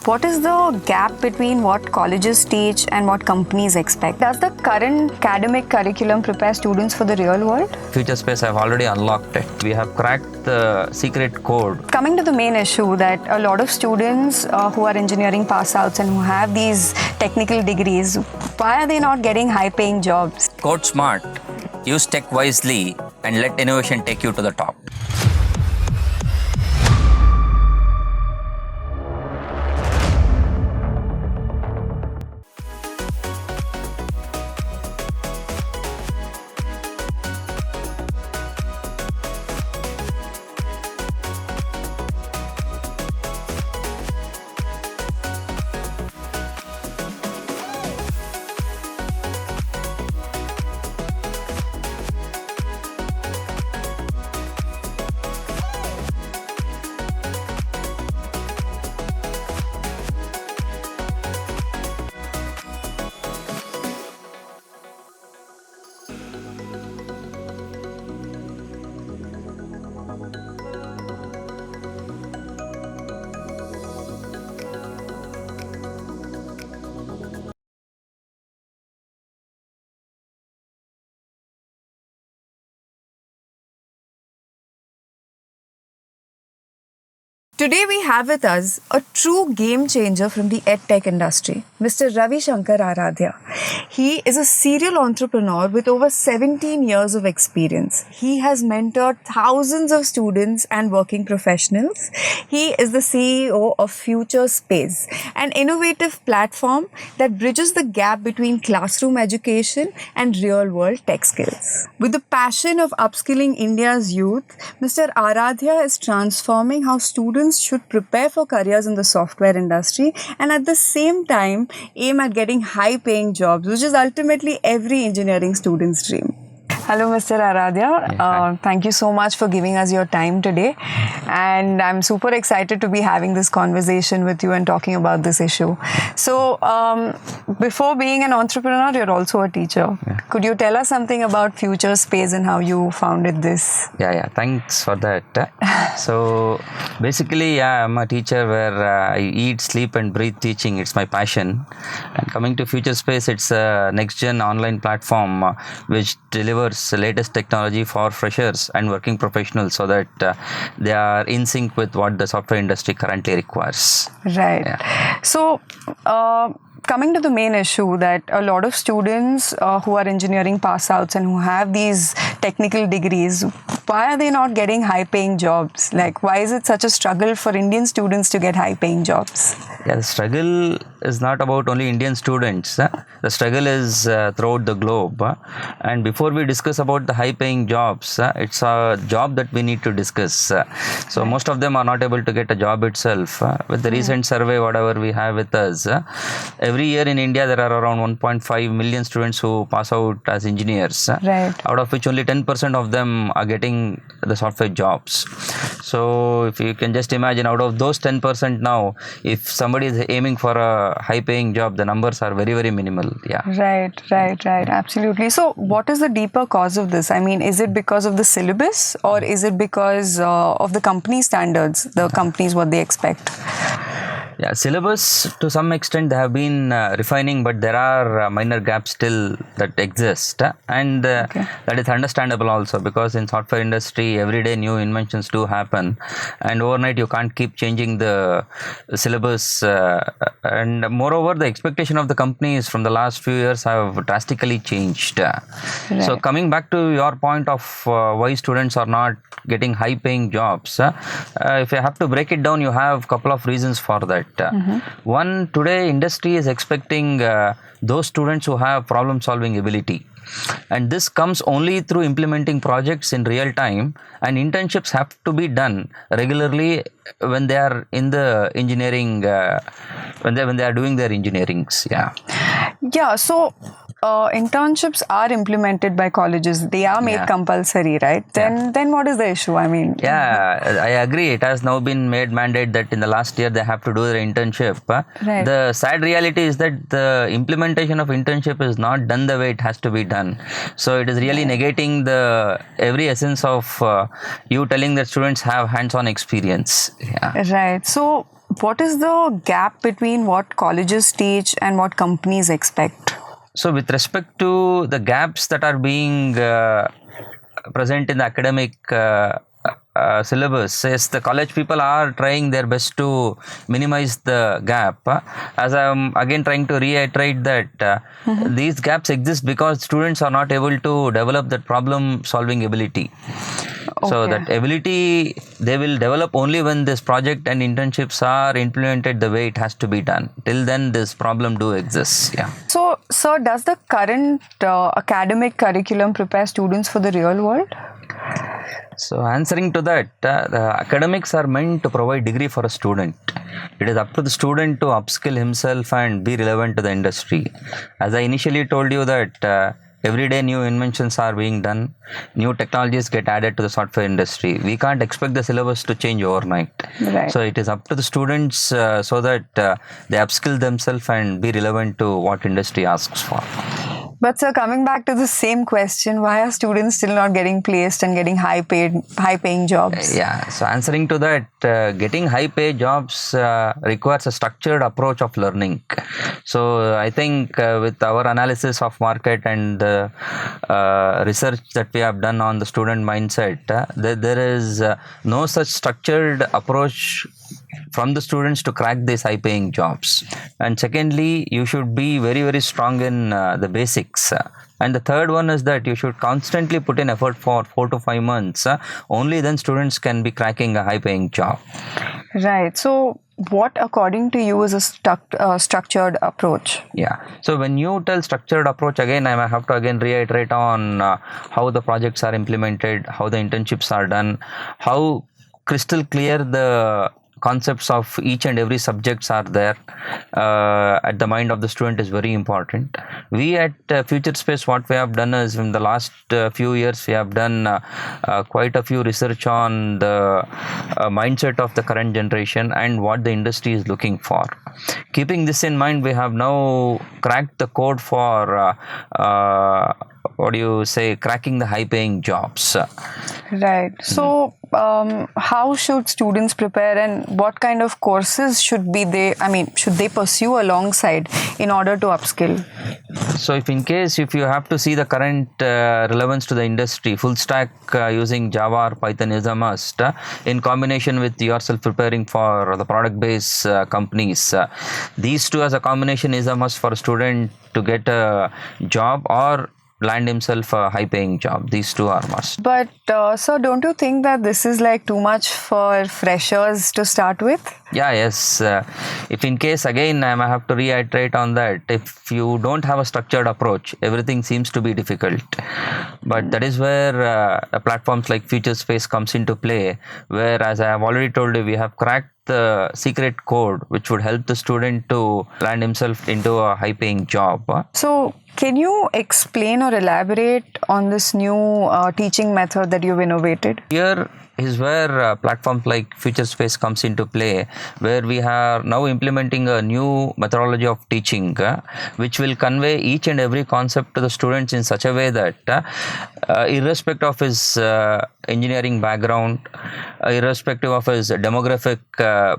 What is the gap between what colleges teach and what companies expect? Does the current academic curriculum prepare students for the real world? Future Spaze have already unlocked it. We have cracked the secret code. Coming to the main issue that a lot of students who are engineering pass outs and who have these technical degrees, why are they not getting high paying jobs? Code smart, use tech wisely, and let innovation take you to the top. Today we have with us a true game changer from the edtech industry, Mr. Ravi Shankar Aradhya. He is a serial entrepreneur with over 17 years of experience. He has mentored thousands of students and working professionals. He is the CEO of Future Spaze, an innovative platform that bridges the gap between classroom education and real-world tech skills. With the passion of upskilling India's youth, Mr. Aradhya is transforming how students should prepare for careers in the software industry and at the same time aim at getting high paying jobs, which is ultimately every engineering student's dream. Hello, Mr. Aradhya. Thank you so much for giving us your time today. And I'm super excited to be having this conversation with you and talking about this issue. So, before being an entrepreneur, you're also a teacher. Yeah. Could you tell us something about Future Spaze and how you founded this? Yeah. Thanks for that. So, basically, I'm a teacher where I eat, sleep, and breathe teaching. It's my passion. And coming to Future Spaze, it's a next-gen online platform which delivers the latest technology for freshers and working professionals so that they are in sync with what the software industry currently requires. Right. Yeah. So, coming to the main issue that a lot of students who are engineering pass outs and who have these technical degrees, why are they not getting high paying jobs? Like, why is it such a struggle for Indian students to get high paying jobs? Yeah, the struggle is not about only Indian students. The struggle is throughout the globe. And before we discuss about the high-paying jobs, it's a job that we need to discuss. So most of them are not able to get a job itself. With the recent survey, whatever we have with us, every year in India there are around 1.5 million students who pass out as engineers. Right. Out of which only 10% of them are getting the software jobs. So if you can just imagine, out of those 10% now, if somebody is aiming for a high paying job, the numbers are very, very minimal. Yeah. Right. Absolutely. So what is the deeper cause of this? I mean, is it because of the syllabus or is it because of the company standards, the companies, what they expect? Yeah, syllabus to some extent they have been refining, but there are minor gaps still that exist, and that is understandable also, because in software industry every day new inventions do happen, and overnight you can't keep changing the syllabus, and moreover the expectation of the companies from the last few years have drastically changed. Right. So coming back to your point of why students are not getting high paying jobs, if you have to break it down, you have a couple of reasons for that. One, today industry is expecting those students who have problem solving ability, and this comes only through implementing projects in real time, and internships have to be done regularly when they are in the engineering, when they are doing their engineerings. So internships are implemented by colleges. They are made compulsory, right? Then what is the issue? I mean, I agree. It has now been made mandate that in the last year they have to do their internship. Right. The sad reality is that the implementation of internship is not done the way it has to be done. So it is really negating the every essence of you telling that students have hands-on experience. Right. So what is the gap between what colleges teach and what companies expect? So, with respect to the gaps that are being present in the academic syllabus, yes, the college people are trying their best to minimize the gap. As I'm again trying to reiterate that these gaps exist because students are not able to develop that problem solving ability. So that ability they will develop only when this project and internships are implemented the way it has to be done. Till then, this problem do exist. Yeah. So, sir, does the current academic curriculum prepare students for the real world? So answering to that, the academics are meant to provide degree for a student. It is up to the student to upskill himself and be relevant to the industry. As I initially told you that every day new inventions are being done, new technologies get added to the software industry. We can't expect the syllabus to change overnight. Right. So it is up to the students so that they upskill themselves and be relevant to what industry asks for. But sir, coming back to the same question, why are students still not getting placed and getting high paying jobs? Yeah, so answering to that, getting high paid jobs requires a structured approach of learning. So I think with our analysis of market and the research that we have done on the student mindset, there is no such structured approach from the students to crack these high paying jobs. And secondly, you should be very, very strong in the basics. And the third one is that you should constantly put in effort for 4 to 5 months. Only then students can be cracking a high paying job. Right. So what according to you is a structured approach? Yeah. So when you tell structured approach, again, I have to again reiterate on how the projects are implemented, how the internships are done, how crystal clear the concepts of each and every subjects are there at the mind of the student is very important. We at Future Spaze, what we have done is in the last few years, we have done quite a few research on the mindset of the current generation and what the industry is looking for. Keeping this in mind, we have now cracked the code for cracking the high paying jobs. Right. So how should students prepare and what kind of courses should they pursue alongside in order to upskill? So if you have to see the current relevance to the industry, full stack using Java or Python is a must in combination with yourself preparing for the product based companies. These two as a combination is a must for a student to get a job or land himself a high paying job. These two are must. But sir, don't you think that this is like too much for freshers to start with? Yeah, yes. If in case, again, I have to reiterate on that, if you don't have a structured approach, everything seems to be difficult. But that is where platforms like Future Spaze comes into play, where, as I have already told you, we have cracked the secret code which would help the student to land himself into a high paying job. So can you explain or elaborate on this new teaching method that you've innovated? Here is where platforms like Future Spaze comes into play, where we are now implementing a new methodology of teaching which will convey each and every concept to the students in such a way that irrespective of his engineering background, irrespective of his demographic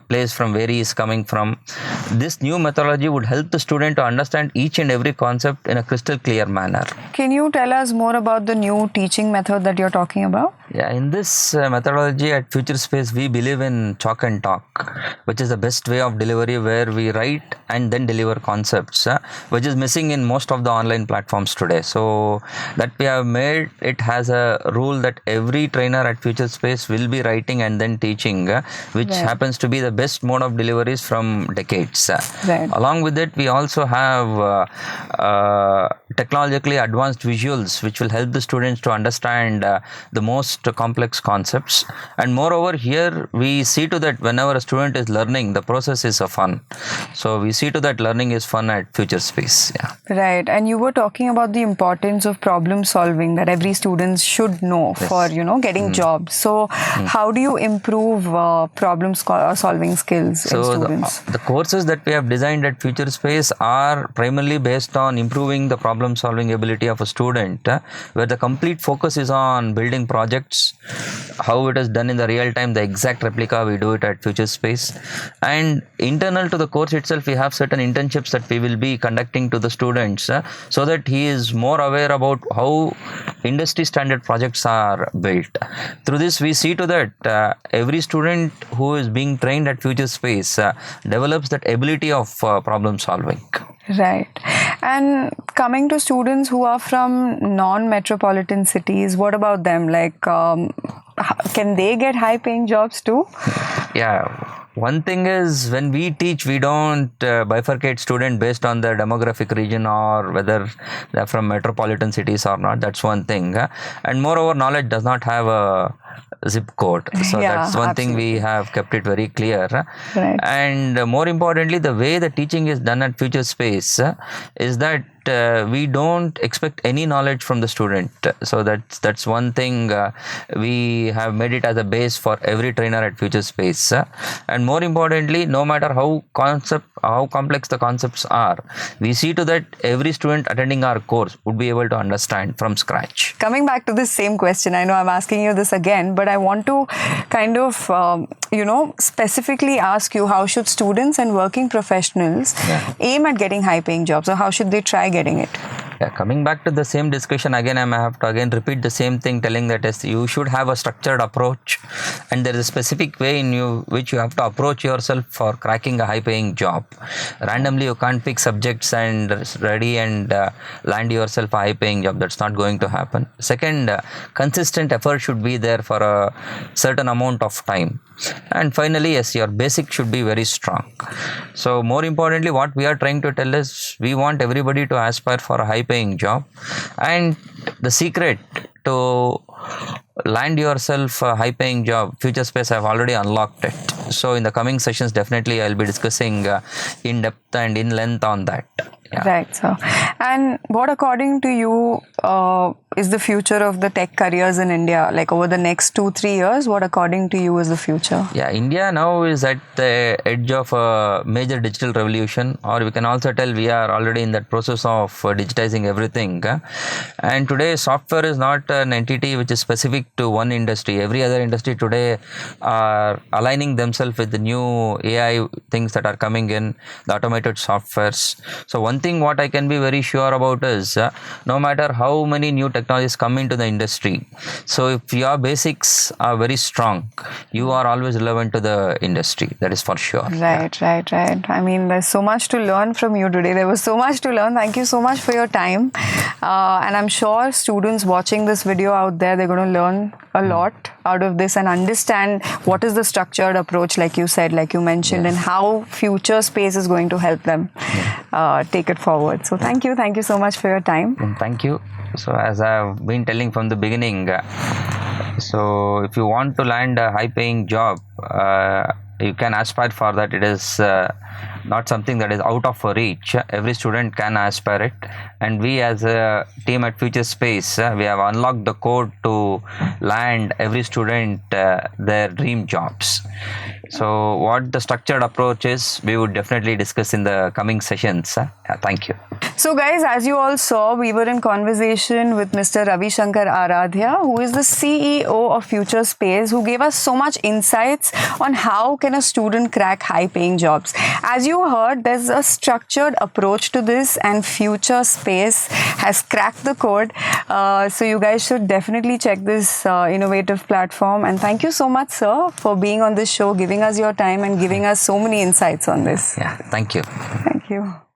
place from where he is coming from, this new methodology would help the student to understand each and every concept in a crystal clear manner. Can you tell us more about the new teaching method that you're talking about? Yeah, in this methodology at Future Spaze, we believe in chalk and talk, which is the best way of delivery, where we write and then deliver concepts, which is missing in most of the online platforms today. So that we have made it has a rule that every trainer at Future Spaze will be writing and then teaching, which happens to be the best mode of deliveries from decades. Right. Along with it, we also have technologically advanced visuals, which will help the students to understand the most complex concepts. And moreover, here we see to that whenever a student is learning, the process is a fun. So we see to that learning is fun at Future Spaze. Yeah. Right. And you were talking about the importance of problem solving that every student should know for, getting jobs. So how do you improve problem solving skills in students? The courses that we have designed at Future Spaze are primarily based on improving the problem solving ability of a student, where the complete focus is on building projects concepts, how it is done in the real time, the exact replica we do it at Future Spaze. And internal to the course itself, we have certain internships that we will be conducting to the students so that he is more aware about how industry standard projects are built. Through this, we see to that every student who is being trained at Future Spaze develops that ability of problem solving. Right. And coming to students who are from non-metropolitan cities, what about them? Like, can they get high-paying jobs too? Yeah. One thing is, when we teach, we don't bifurcate student based on their demographic region or whether they're from metropolitan cities or not. That's one thing. And moreover, knowledge does not have a zip code. So that's one thing we have kept it very clear. Right. And more importantly, the way the teaching is done at Future Spaze is that we don't expect any knowledge from the student. So that's one thing we have made it as a base for every trainer at Future Spaze. And more importantly, no matter how complex the concepts are, we see to that every student attending our course would be able to understand from scratch. Coming back to this same question, I know I'm asking you this again, but I want to kind of specifically ask you, how should students and working professionals aim at getting high-paying jobs, or how should they try getting it? Yeah, coming back to the same discussion again, I have to again repeat the same thing, telling that you should have a structured approach, and there is a specific way in which you have to approach yourself for cracking a high-paying job. Randomly, you can't pick subjects and ready and land yourself a high-paying job. That's not going to happen. Second, consistent effort should be there for a certain amount of time. And finally, yes, your basic should be very strong. So more importantly, what we are trying to tell is we want everybody to aspire for a high-paying job, and the secret to land yourself a high-paying job, Future Spaze, I've already unlocked it. So in the coming sessions, definitely I'll be discussing in depth and in length on that. Yeah. Right. So, and what according to you is the future of the tech careers in India? Like over the next 2-3 years, what according to you is the future? Yeah, India now is at the edge of a major digital revolution, or we can also tell we are already in that process of digitizing everything. And today, software is not an entity which is specific to one industry. Every other industry today are aligning themselves with the new AI things that are coming in, the automated softwares. So one thing what I can be very sure about is no matter how many new technologies come into the industry, so if your basics are very strong, you are always relevant to the industry. That is for sure. Right. I mean, there's so much to learn from you today. There was so much to learn. Thank you so much for your time. And I'm sure students watching this video out there, they're going to learn a lot out of this and understand what is the structured approach, like you said, like you mentioned, and how Future Spaze is going to help them take it forward. So thank you so much for your time. Thank you. So as I've been telling from the beginning, so if you want to land a high-paying job, you can aspire for that. It is not something that is out of reach. Every student can aspire it, and we as a team at Future Spaze, we have unlocked the code to land every student their dream jobs. So what the structured approach is, we would definitely discuss in the coming sessions. Thank you. So guys, as you all saw, we were in conversation with Mr. Ravi Shankar Aradhya, who is the CEO of Future Spaze, who gave us so much insights on how can a student crack high-paying jobs. As you heard, there's a structured approach to this, and Future Spaze has cracked the code. So you guys should definitely check this innovative platform. And thank you so much, sir, for being on this show, giving us your time and giving us so many insights on this. Yeah, thank you. Thank you.